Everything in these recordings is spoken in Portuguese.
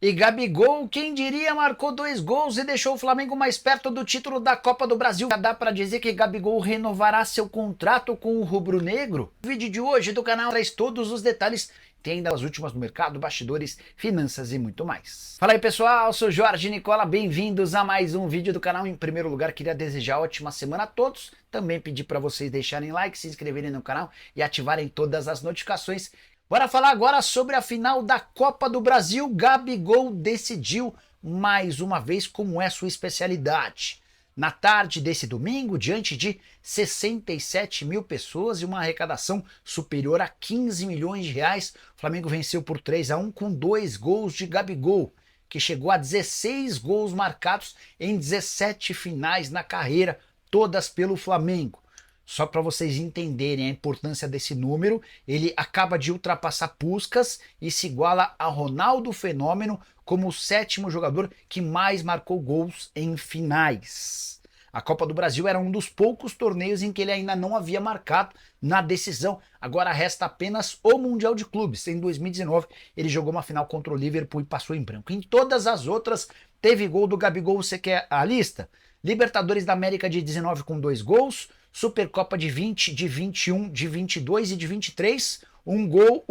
E Gabigol, quem diria, marcou 2 gols e deixou o Flamengo mais perto do título da Copa do Brasil. Já dá para dizer que Gabigol renovará seu contrato com o rubro-negro? O vídeo de hoje do canal traz todos os detalhes. Tem ainda as últimas no mercado, bastidores, finanças e muito mais. Fala aí pessoal, sou Jorge Nicola, bem-vindos a mais um vídeo do canal. Em primeiro lugar, queria desejar ótima semana a todos. Também pedir para vocês deixarem like, se inscreverem no canal e ativarem todas as notificações. Bora falar agora sobre a final da Copa do Brasil. Gabigol decidiu mais uma vez como é sua especialidade. Na tarde desse domingo, diante de 67 mil pessoas e uma arrecadação superior a 15 milhões de reais, o Flamengo venceu por 3-1 com 2 gols de Gabigol, que chegou a 16 gols marcados em 17 finais na carreira, todas pelo Flamengo. Só para vocês entenderem a importância desse número, ele acaba de ultrapassar Puskás e se iguala a Ronaldo Fenômeno como o 7º jogador que mais marcou gols em finais. A Copa do Brasil era um dos poucos torneios em que ele ainda não havia marcado na decisão. Agora resta apenas o Mundial de Clubes. Em 2019 ele jogou uma final contra o Liverpool e passou em branco. Em todas as outras teve gol do Gabigol. Você quer a lista? Libertadores da América de 19 com 2 gols, Supercopa de 20, de 21, de 22 e de 23, um gol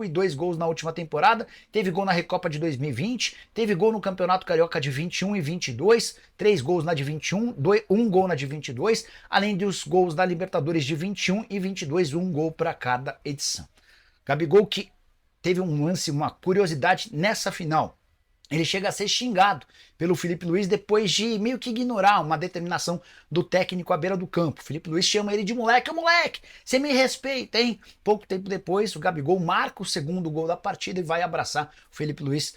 e 2 gols na última temporada. Teve gol na Recopa de 2020, teve gol no Campeonato Carioca de 21 e 22, 3 gols na de 21, 1 gol na de 22, além dos gols da Libertadores de 21 e 22, 1 gol para cada edição. Gabigol que teve um lance, uma curiosidade nessa final. Ele chega a ser xingado pelo Filipe Luís depois de meio que ignorar uma determinação do técnico à beira do campo. O Filipe Luís chama ele de moleque. Ô moleque, você me respeita, hein? Pouco tempo depois, o Gabigol marca o segundo gol da partida e vai abraçar o Filipe Luís.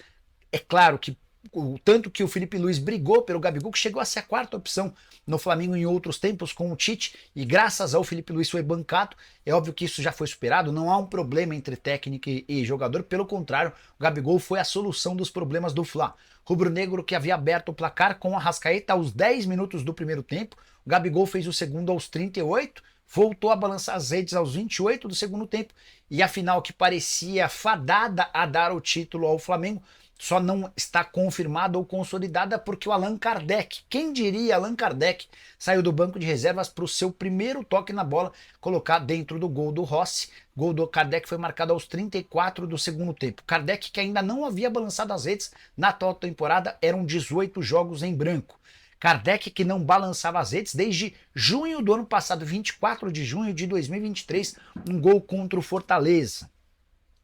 É claro que o tanto que o Filipe Luís brigou pelo Gabigol, que chegou a ser a 4ª opção no Flamengo em outros tempos com o Tite, e graças ao Filipe Luís foi bancado. É óbvio que isso já foi superado, não há um problema entre técnico e jogador, pelo contrário, o Gabigol foi a solução dos problemas do Fla. Rubro-negro que havia aberto o placar com a Arrascaeta aos 10 minutos do primeiro tempo, o Gabigol fez o segundo aos 38, voltou a balançar as redes aos 28 do segundo tempo, e a final que parecia fadada a dar o título ao Flamengo, só não está confirmada ou consolidada porque o Allan Kardec, quem diria Allan Kardec, saiu do banco de reservas para o seu primeiro toque na bola, colocar dentro do gol do Rossi. Gol do Kardec foi marcado aos 34 do segundo tempo. Kardec, que ainda não havia balançado as redes na atual temporada, eram 18 jogos em branco. Kardec que não balançava as redes desde junho do ano passado, 24 de junho de 2023, um gol contra o Fortaleza.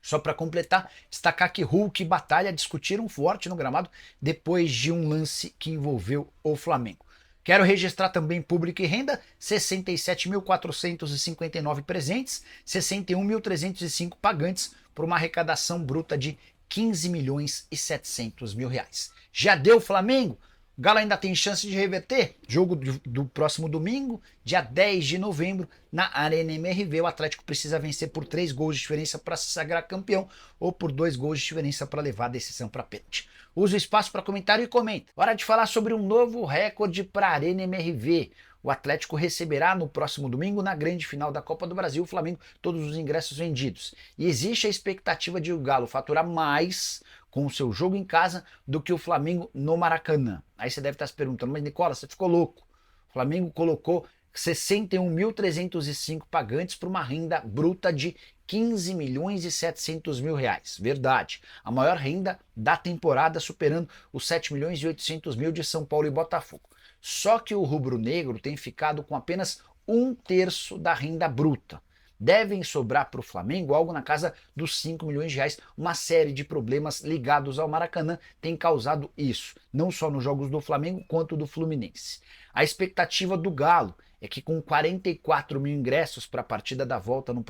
Só para completar, destacar que Hulk e Batalha discutiram forte no gramado depois de um lance que envolveu o Flamengo. Quero registrar também público e renda, 67.459 presentes, 61.305 pagantes, por uma arrecadação bruta de 15 milhões e 700 mil reais. Já deu Flamengo? O Galo ainda tem chance de reverter? Jogo do próximo domingo, dia 10 de novembro, na Arena MRV. O Atlético precisa vencer por 3 gols de diferença para se sagrar campeão ou por 2 gols de diferença para levar a decisão para pênalti. Use o espaço para comentário e comenta. Hora de falar sobre um novo recorde para a Arena MRV. O Atlético receberá no próximo domingo, na grande final da Copa do Brasil, o Flamengo, todos os ingressos vendidos. E existe a expectativa de o Galo faturar mais com o seu jogo em casa do que o Flamengo no Maracanã. Aí você deve estar se perguntando, mas Nicola, você ficou louco. O Flamengo colocou 61.305 pagantes para uma renda bruta de 15 milhões e 700 mil reais. Verdade. A maior renda da temporada, superando os 7 milhões e 800 mil de São Paulo e Botafogo. Só que o rubro-negro tem ficado com apenas 1/3 da renda bruta. Devem sobrar para o Flamengo algo na casa dos 5 milhões de reais. Uma série de problemas ligados ao Maracanã tem causado isso, não só nos jogos do Flamengo quanto do Fluminense. A expectativa do Galo é que com 44 mil ingressos para a partida da volta no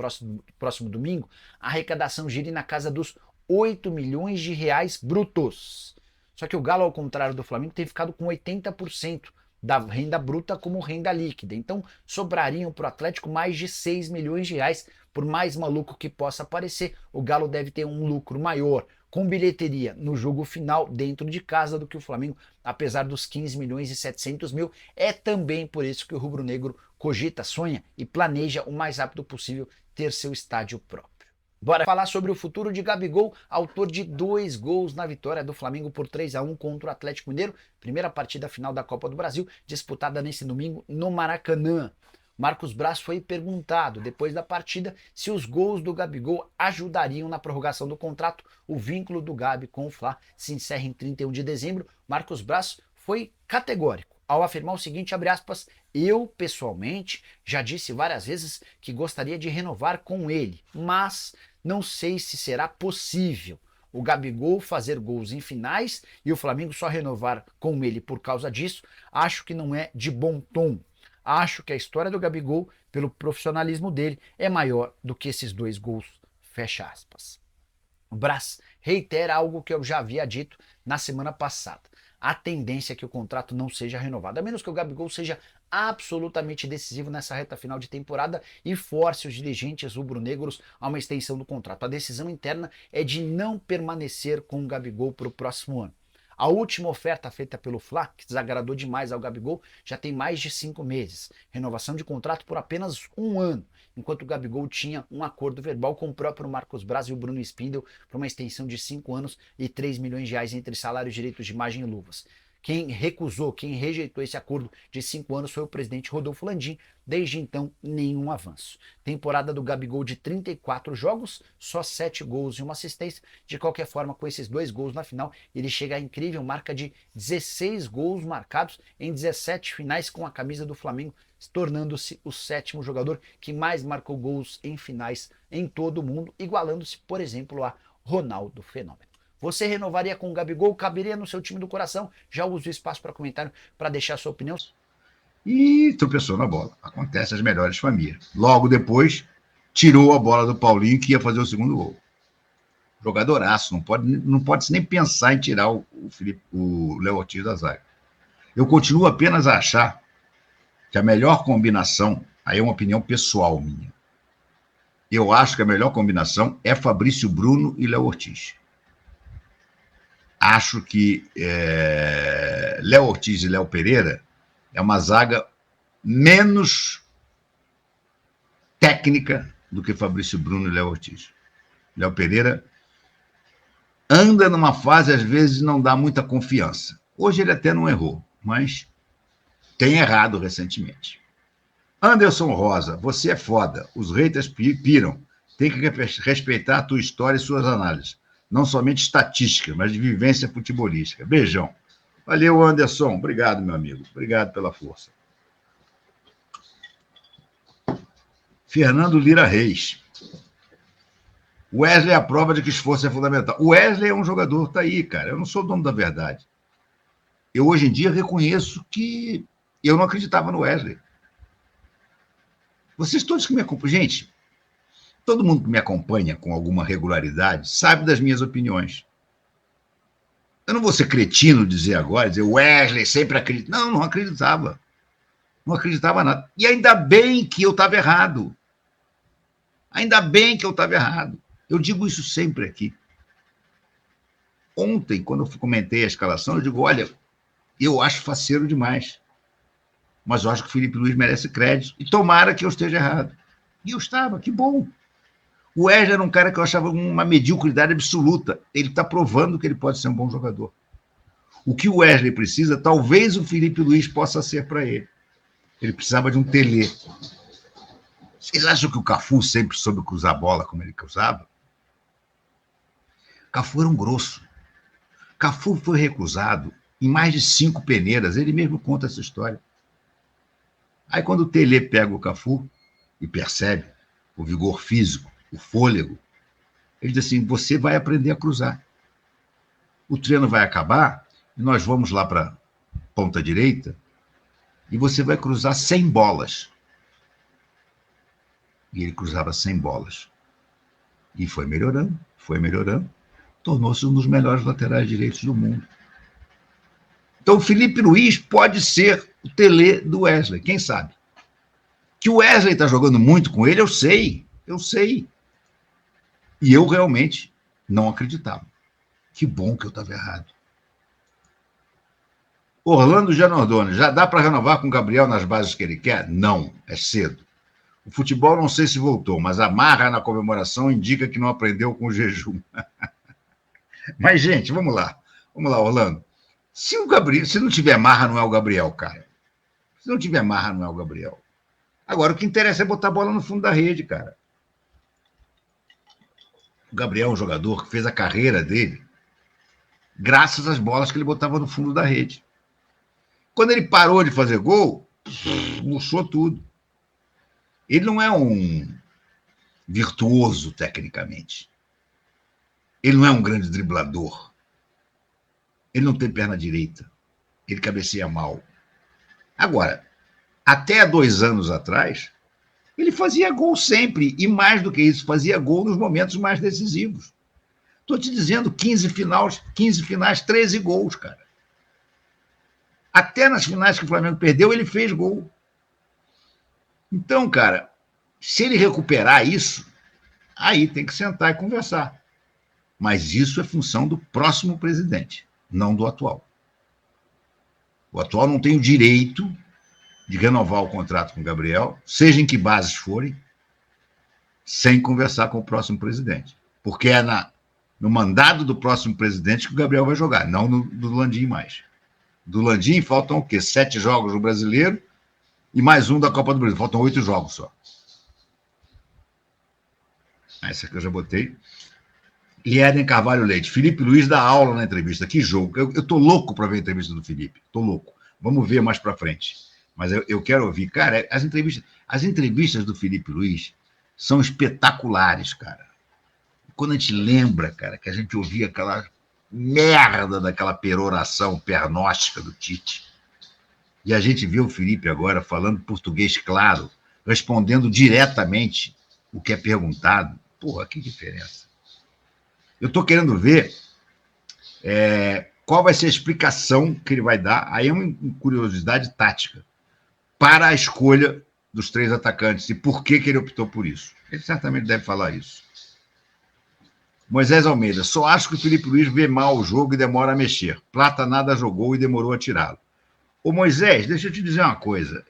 próximo domingo, a arrecadação gire na casa dos 8 milhões de reais brutos. Só que o Galo, ao contrário do Flamengo, tem ficado com 80% da renda bruta como renda líquida. Então sobrariam para o Atlético mais de 6 milhões de reais. Por mais maluco que possa parecer, o Galo deve ter um lucro maior com bilheteria no jogo final dentro de casa do que o Flamengo, apesar dos 15 milhões e 700 mil. É também por isso que o rubro-negro cogita, sonha e planeja o mais rápido possível ter seu estádio próprio. Bora falar sobre o futuro de Gabigol, autor de 2 gols na vitória do Flamengo por 3-1 contra o Atlético Mineiro, primeira partida final da Copa do Brasil, disputada nesse domingo no Maracanã. Marcos Braz foi perguntado depois da partida se os gols do Gabigol ajudariam na prorrogação do contrato. O vínculo do Gabi com o Fla se encerra em 31 de dezembro. Marcos Braz foi categórico ao afirmar o seguinte, abre aspas, eu, pessoalmente, já disse várias vezes que gostaria de renovar com ele, mas não sei se será possível o Gabigol fazer gols em finais e o Flamengo só renovar com ele por causa disso. Acho que não é de bom tom. Acho que a história do Gabigol, pelo profissionalismo dele, é maior do que esses 2 gols, fecha aspas. O Braz reitera algo que eu já havia dito na semana passada. A tendência é que o contrato não seja renovado, a menos que o Gabigol seja absolutamente decisivo nessa reta final de temporada e force os dirigentes rubro-negros a uma extensão do contrato. A decisão interna é de não permanecer com o Gabigol para o próximo ano. A última oferta feita pelo Fla, que desagradou demais ao Gabigol, já tem mais de 5 meses. Renovação de contrato por apenas 1 ano, enquanto o Gabigol tinha um acordo verbal com o próprio Marcos Braz e o Bruno Spindel para uma extensão de 5 anos e 3 milhões de reais entre salários, direitos de imagem e luvas. Quem recusou, quem rejeitou esse acordo de 5 anos foi o presidente Rodolfo Landim. Desde então, nenhum avanço. Temporada do Gabigol de 34 jogos, só 7 gols e 1 assistência. De qualquer forma, com esses 2 gols na final, ele chega à incrível marca de 16 gols marcados em 17 finais com a camisa do Flamengo, tornando-se o 7º jogador que mais marcou gols em finais em todo o mundo, igualando-se, por exemplo, a Ronaldo Fenômeno. Você renovaria com o Gabigol? Caberia no seu time do coração? Já uso o espaço para comentário para deixar sua opinião. E tropeçou na bola. Acontece às melhores famílias. Logo depois, tirou a bola do Paulinho, que ia fazer o segundo gol. Jogadoraço, não pode nem pensar em tirar o Léo Ortiz da zaga. Eu continuo apenas a achar que a melhor combinação, aí é uma opinião pessoal minha, eu acho que a melhor combinação é Fabrício Bruno e Léo Ortiz. Acho que Léo Ortiz e Léo Pereira é uma zaga menos técnica do que Fabrício Bruno e Léo Ortiz. Léo Pereira anda numa fase, às vezes, não dá muita confiança. Hoje ele até não errou, mas tem errado recentemente. Anderson Rosa, você é foda. Os haters piram. Tem que respeitar a tua história e suas análises. Não somente estatística, mas de vivência futebolística. Beijão. Valeu, Anderson. Obrigado, meu amigo. Obrigado pela força. Fernando Lira Reis. Wesley é a prova de que esforço é fundamental. O Wesley é um jogador, tá aí, cara. Eu não sou dono da verdade. Eu, hoje em dia, reconheço que eu não acreditava no Wesley. Vocês todos que me acompanham... Gente, todo mundo que me acompanha com alguma regularidade sabe das minhas opiniões. Eu não vou ser cretino dizer agora, dizer Wesley sempre acredita. Não, não acreditava. Não acreditava nada. E ainda bem que eu estava errado. Ainda bem que eu estava errado. Eu digo isso sempre aqui. Ontem, quando eu comentei a escalação, eu digo, olha, eu acho faceiro demais. Mas eu acho que o Felipe Luiz merece crédito. E tomara que eu esteja errado. E eu estava, que bom. O Wesley era um cara que eu achava uma mediocridade absoluta. Ele está provando que ele pode ser um bom jogador. O que o Wesley precisa, talvez o Felipe Luiz possa ser para ele. Ele precisava de um Tele. Vocês acham que o Cafu sempre soube cruzar a bola como ele cruzava? Cafu era um grosso. Cafu foi recusado em mais de 5 peneiras. Ele mesmo conta essa história. Aí quando o Tele pega o Cafu e percebe o vigor físico, o fôlego, ele diz assim, você vai aprender a cruzar. O treino vai acabar e nós vamos lá para a ponta direita e você vai cruzar 100 bolas. E ele cruzava 100 bolas. E foi melhorando, tornou-se um dos melhores laterais direitos do mundo. Então o Felipe Luiz pode ser o Tele do Wesley, quem sabe? Que o Wesley está jogando muito com ele, eu sei. E eu realmente não acreditava. Que bom que eu estava errado. Orlando Gianordoni, já dá para renovar com o Gabriel nas bases que ele quer? Não, é cedo. O futebol não sei se voltou, mas a marra na comemoração indica que não aprendeu com o jejum. Mas, gente, vamos lá. Vamos lá, Orlando. Se não tiver marra, não é o Gabriel, cara. Se não tiver marra, não é o Gabriel. Agora, o que interessa é botar a bola no fundo da rede, cara. O Gabriel é um jogador que fez a carreira dele graças às bolas que ele botava no fundo da rede. Quando ele parou de fazer gol, murchou tudo. Ele não é um virtuoso tecnicamente. Ele não é um grande driblador. Ele não tem perna direita. Ele cabeceia mal. Agora, até 2 anos atrás, ele fazia gol sempre. E mais do que isso, fazia gol nos momentos mais decisivos. Estou te dizendo, 15 finais, 13 gols, cara. Até nas finais que o Flamengo perdeu, ele fez gol. Então, cara, se ele recuperar isso, aí tem que sentar e conversar. Mas isso é função do próximo presidente, não do atual. O atual não tem o direito de renovar o contrato com o Gabriel, seja em que bases forem, sem conversar com o próximo presidente. Porque é no mandado do próximo presidente que o Gabriel vai jogar, não do Landim mais. Do Landim faltam o quê? 7 jogos no Brasileiro e mais um da Copa do Brasil. Faltam 8 jogos só. Essa que eu já botei. Lieden Carvalho Leite. Felipe Luiz dá aula na entrevista. Que jogo. Eu tô louco para ver a entrevista do Felipe. Tô louco. Vamos ver mais para frente. Mas eu quero ouvir. Cara, as entrevistas do Felipe Luiz são espetaculares, cara. Quando a gente lembra, cara, que a gente ouvia aquela merda daquela peroração pernóstica do Tite, e a gente vê o Felipe agora falando português claro, respondendo diretamente o que é perguntado. Porra, que diferença. Eu estou querendo ver qual vai ser a explicação que ele vai dar, aí é uma curiosidade tática, para a escolha dos 3 atacantes e por que ele optou por isso. Ele certamente deve falar isso. Moisés Almeida, só acho que o Felipe Luiz vê mal o jogo e demora a mexer. Plata nada jogou e demorou a tirá-lo. Ô Moisés, deixa eu te dizer uma coisa.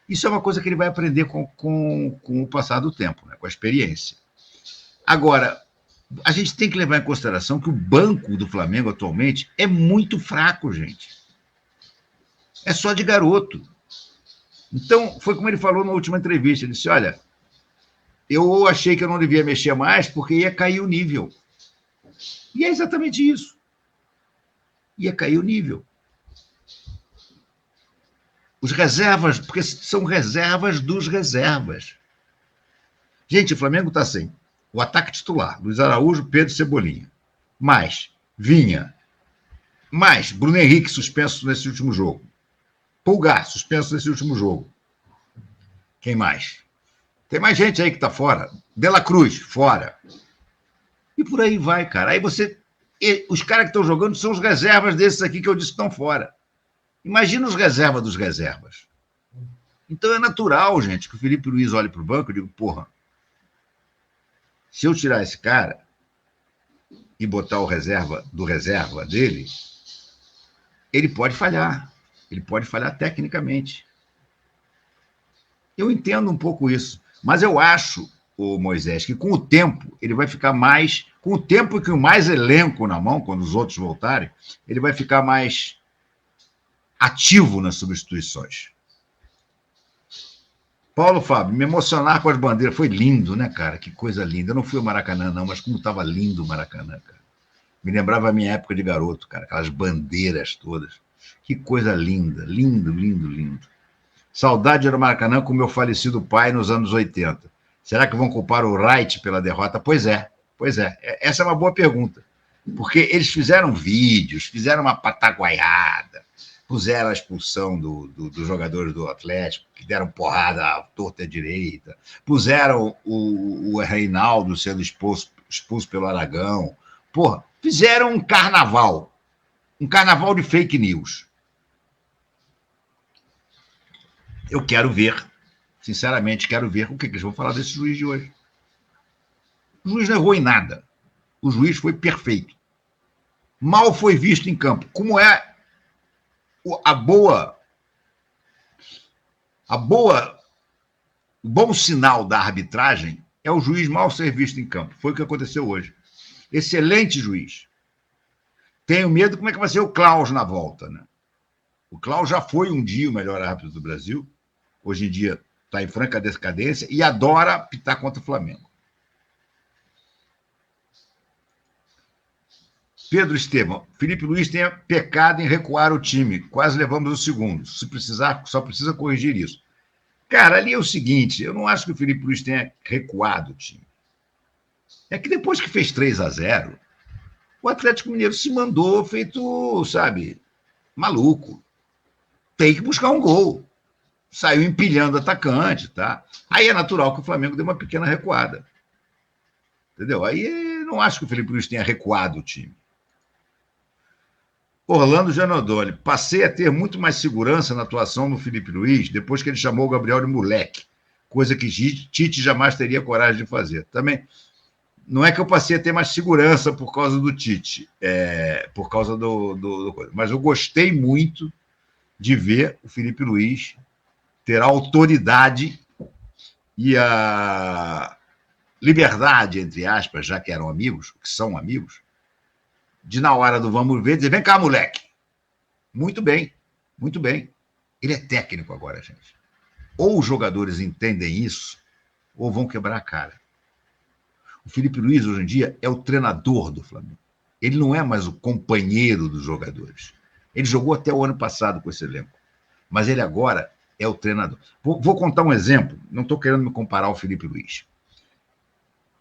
Isso é uma coisa que ele vai aprender com o passar do tempo, né? Com a experiência. Agora, a gente tem que levar em consideração que o banco do Flamengo atualmente é muito fraco, gente. É só de garoto. Então, foi como ele falou na última entrevista. Ele disse, olha, eu achei que eu não devia mexer mais porque ia cair o nível. E é exatamente isso. Ia cair o nível. Os reservas, porque são reservas dos reservas. Gente, o Flamengo está sem o ataque titular, Luiz Araújo, Pedro Cebolinha. Mais Vinha. Mais Bruno Henrique, suspenso nesse último jogo. Pulgar, suspenso nesse último jogo. Quem mais? Tem mais gente aí que está fora. De La Cruz, fora. E por aí vai, cara. Aí os caras que estão jogando são os reservas desses aqui que eu disse que estão fora. Imagina os reservas dos reservas. Então é natural, gente, que o Felipe Luiz olhe para o banco e diga, porra, se eu tirar esse cara e botar o reserva do reserva dele, ele pode falhar. Ele pode falhar tecnicamente. Eu entendo um pouco isso. Mas eu acho, o Moisés, que com o tempo ele vai ficar mais... Com o tempo e com mais elenco na mão, quando os outros voltarem, ele vai ficar mais ativo nas substituições. Paulo Fábio, me emocionar com as bandeiras. Foi lindo, né, cara? Que coisa linda. Eu não fui ao Maracanã, não, mas como estava lindo o Maracanã, cara. Me lembrava a minha época de garoto, cara. Aquelas bandeiras todas. Que coisa linda. Lindo, lindo, lindo. Saudade do Maracanã com meu falecido pai nos anos 80. Será que vão culpar o Wright pela derrota? Pois é. Essa é uma boa pergunta. Porque eles fizeram vídeos, fizeram uma pataguaiada, puseram a expulsão dos jogadores do Atlético, que deram porrada à torta à direita, puseram o Reinaldo sendo expulso pelo Aragão. Porra, fizeram um carnaval de fake news. Eu quero ver, sinceramente, o que eles vão falar desse juiz de hoje. O juiz não errou em nada. O juiz foi perfeito. Mal foi visto em campo. Como é a boa O bom sinal da arbitragem é o juiz mal ser visto em campo. Foi o que aconteceu hoje. Excelente juiz. Tenho medo como é que vai ser o Klaus na volta, né? O Klaus já foi um dia o melhor árbitro do Brasil. Hoje em dia está em franca decadência e adora pitar contra o Flamengo. Pedro Estevam, Felipe Luiz tenha pecado em recuar o time. Quase levamos o segundo. Se precisar, só precisa corrigir isso. Cara, ali é o seguinte, eu não acho que o Felipe Luiz tenha recuado o time. É que depois que fez 3-0, o Atlético Mineiro se mandou feito, sabe, maluco. Tem que buscar um gol. Saiu empilhando atacante, tá? Aí é natural que o Flamengo dê uma pequena recuada. Entendeu? Aí não acho que o Felipe Luiz tenha recuado o time. Orlando Janodoli, passei a ter muito mais segurança na atuação do Felipe Luiz depois que ele chamou o Gabriel de moleque, coisa que Tite jamais teria coragem de fazer. Também não é que eu passei a ter mais segurança por causa do Tite, por causa do coisa, mas eu gostei muito de ver o Felipe Luiz ter a autoridade e a liberdade, entre aspas, já que eram amigos, que são amigos, de na hora do vamos ver, dizer, vem cá, moleque. Muito bem, muito bem. Ele é técnico agora, gente. Ou os jogadores entendem isso, ou vão quebrar a cara. O Felipe Luiz, hoje em dia, é o treinador do Flamengo. Ele não é mais o companheiro dos jogadores. Ele jogou até o ano passado com esse elenco. Mas ele agora é o treinador. Vou contar um exemplo. Não estou querendo me comparar ao Felipe Luiz.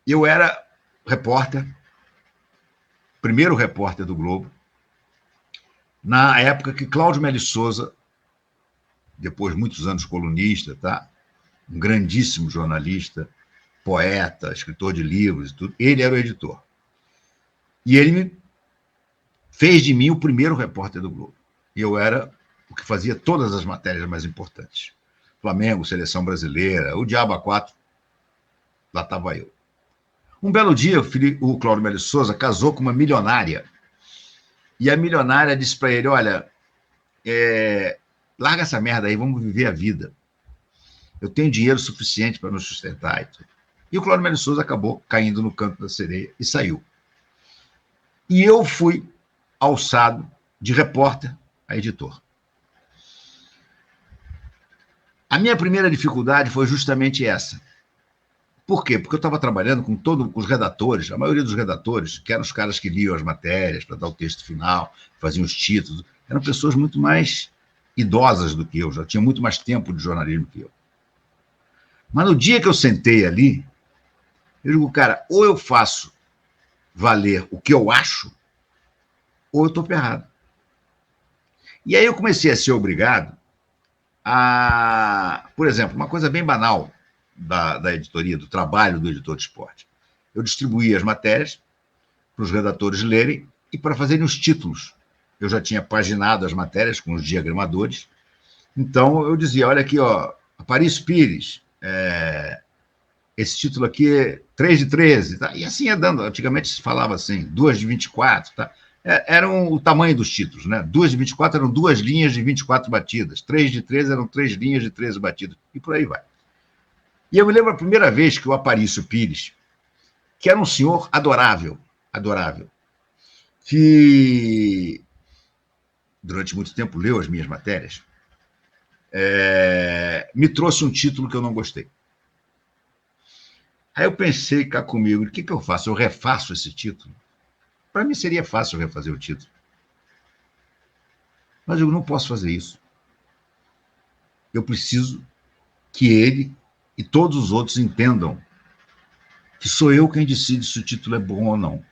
Eu era repórter, primeiro repórter do Globo, na época que Cláudio Meli Souza, depois de muitos anos colunista, tá? Um grandíssimo jornalista, poeta, escritor de livros e tudo, ele era o editor. E ele fez de mim o primeiro repórter do Globo. E eu era o que fazia todas as matérias mais importantes. Flamengo, Seleção Brasileira, o Diabo A4, lá estava eu. Um belo dia, o Cláudio Meli Souza casou com uma milionária. E a milionária disse para ele, olha, larga essa merda aí, vamos viver a vida. Eu tenho dinheiro suficiente para nos sustentar. E o Cláudio Meli Souza acabou caindo no canto da sereia e saiu. E eu fui alçado de repórter a editor. A minha primeira dificuldade foi justamente essa. Por quê? Porque eu estava trabalhando com todos os redatores, a maioria dos redatores, que eram os caras que liam as matérias para dar o texto final, faziam os títulos, eram pessoas muito mais idosas do que eu, já tinham muito mais tempo de jornalismo que eu. Mas no dia que eu sentei ali, eu digo, cara, ou eu faço valer o que eu acho, ou eu estou ferrado. E aí eu comecei a ser obrigado a, por exemplo, uma coisa bem banal da editoria, do trabalho do editor de esporte. Eu distribuía as matérias para os redatores lerem e para fazerem os títulos. Eu já tinha paginado as matérias com os diagramadores, então eu dizia, olha aqui, ó, Aparício Pires, esse título aqui é 3 de 13, tá? E assim ia dando, antigamente se falava assim, 2 de 24, tá? Eram o tamanho dos títulos, né? 2 de 24 eram 2 linhas de 24 batidas, 3 de 13 eram 3 linhas de 13 batidas, e por aí vai. E eu me lembro a primeira vez que o Aparício Pires, que era um senhor adorável, que durante muito tempo leu as minhas matérias, me trouxe um título que eu não gostei. Aí eu pensei cá comigo, o que eu faço? Eu refaço esse título? Para mim seria fácil refazer o título. Mas eu não posso fazer isso. Eu preciso que ele e todos os outros entendam que sou eu quem decide se o título é bom ou não.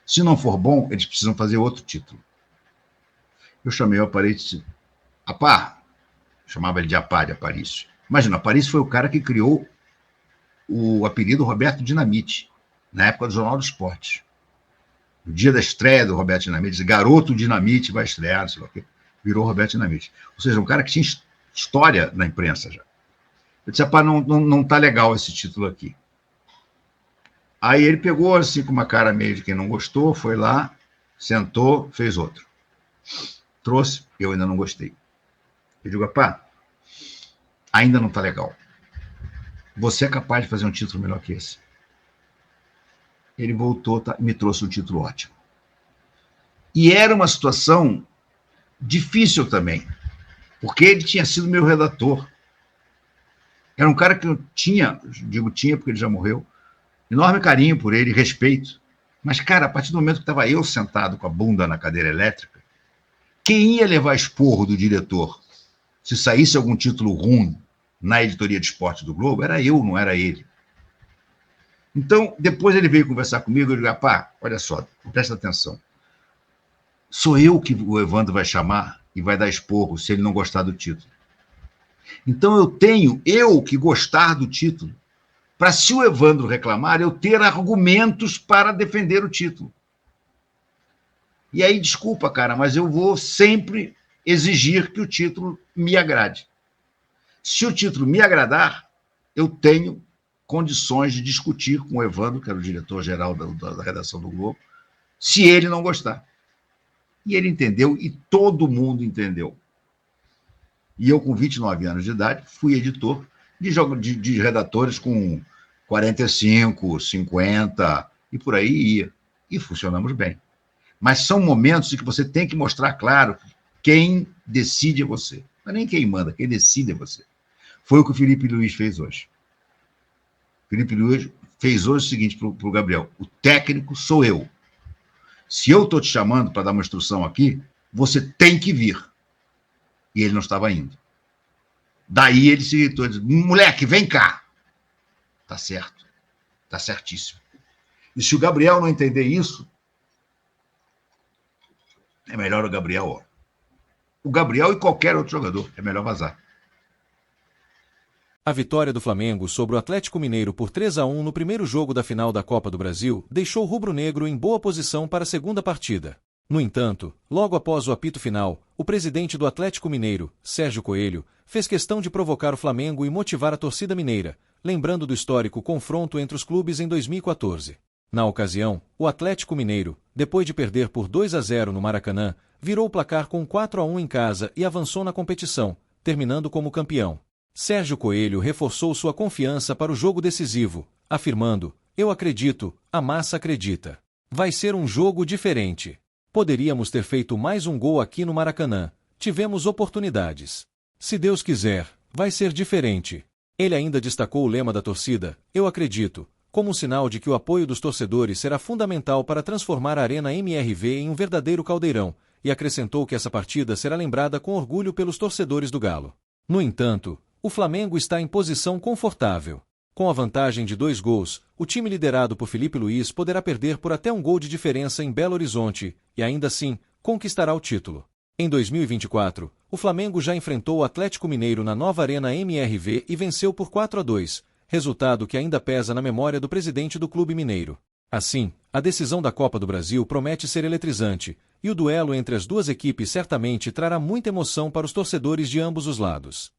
Se não for bom, eles precisam fazer outro título. Eu chamei o Aparício, Apá, chamava ele de Apá, de Aparício. Imagina, Aparício foi o cara que criou o apelido Roberto Dinamite, na época do Jornal do Esporte. No dia da estreia do Roberto Dinamite, garoto Dinamite vai estrear, não sei lá o quê, virou Roberto Dinamite. Ou seja, um cara que tinha história na imprensa já. Eu disse, rapaz, não tá legal esse título aqui. Aí ele pegou, assim, com uma cara meio de quem não gostou, foi lá, sentou, fez outro. Trouxe, eu ainda não gostei. Eu digo, rapaz, ainda não tá legal. você é capaz de fazer um título melhor que esse. Ele voltou e me trouxe um título ótimo. E era uma situação difícil também, porque ele tinha sido meu redator. Era um cara que eu tinha, digo tinha porque ele já morreu, enorme carinho por ele, respeito. Mas, cara, a partir do momento que estava eu sentado com a bunda na cadeira elétrica, quem ia levar esporro do diretor se saísse algum título ruim na editoria de esporte do Globo, era eu, não era ele. Então, depois ele veio conversar comigo e eu digo, pá, olha só, presta atenção. Sou eu que o Evandro vai chamar e vai dar esporro se ele não gostar do título. Então eu tenho que gostar do título, para se o Evandro reclamar, eu ter argumentos para defender o título. E aí, desculpa, cara, mas eu vou sempre exigir que o título me agrade. Se o título me agradar, eu tenho condições de discutir com o Evandro, que era o diretor-geral da redação do Globo, se ele não gostar. E ele entendeu, e todo mundo entendeu. E eu, com 29 anos de idade, fui editor de redatores com 45, 50, e por aí ia. E funcionamos bem. Mas são momentos em que você tem que mostrar claro que quem decide é você. Não é nem quem manda, quem decide é você. Foi o que o Felipe Luiz fez hoje. O Felipe Luiz fez hoje o seguinte para o Gabriel: o técnico sou eu. Se eu estou te chamando para dar uma instrução aqui, você tem que vir. E ele não estava indo. Daí ele se irritou e disse, moleque, vem cá. Tá certo. Tá certíssimo. E se o Gabriel não entender isso, é melhor o Gabriel, ó. O Gabriel e qualquer outro jogador, é melhor vazar. A vitória do Flamengo sobre o Atlético Mineiro por 3-1 no primeiro jogo da final da Copa do Brasil deixou o rubro-negro em boa posição para a segunda partida. No entanto, logo após o apito final, o presidente do Atlético Mineiro, Sérgio Coelho, fez questão de provocar o Flamengo e motivar a torcida mineira, lembrando do histórico confronto entre os clubes em 2014. Na ocasião, o Atlético Mineiro, depois de perder por 2-0 no Maracanã, virou o placar com 4-1 em casa e avançou na competição, terminando como campeão. Sérgio Coelho reforçou sua confiança para o jogo decisivo, afirmando, eu acredito, a massa acredita. Vai ser um jogo diferente. Poderíamos ter feito mais um gol aqui no Maracanã. Tivemos oportunidades. Se Deus quiser, vai ser diferente. Ele ainda destacou o lema da torcida, eu acredito, como um sinal de que o apoio dos torcedores será fundamental para transformar a Arena MRV em um verdadeiro caldeirão, e acrescentou que essa partida será lembrada com orgulho pelos torcedores do Galo. No entanto, o Flamengo está em posição confortável. Com a vantagem de 2 gols, o time liderado por Felipe Luiz poderá perder por até um gol de diferença em Belo Horizonte, e ainda assim, conquistará o título. Em 2024, o Flamengo já enfrentou o Atlético Mineiro na nova Arena MRV e venceu por 4-2, resultado que ainda pesa na memória do presidente do clube mineiro. Assim, a decisão da Copa do Brasil promete ser eletrizante, e o duelo entre as duas equipes certamente trará muita emoção para os torcedores de ambos os lados.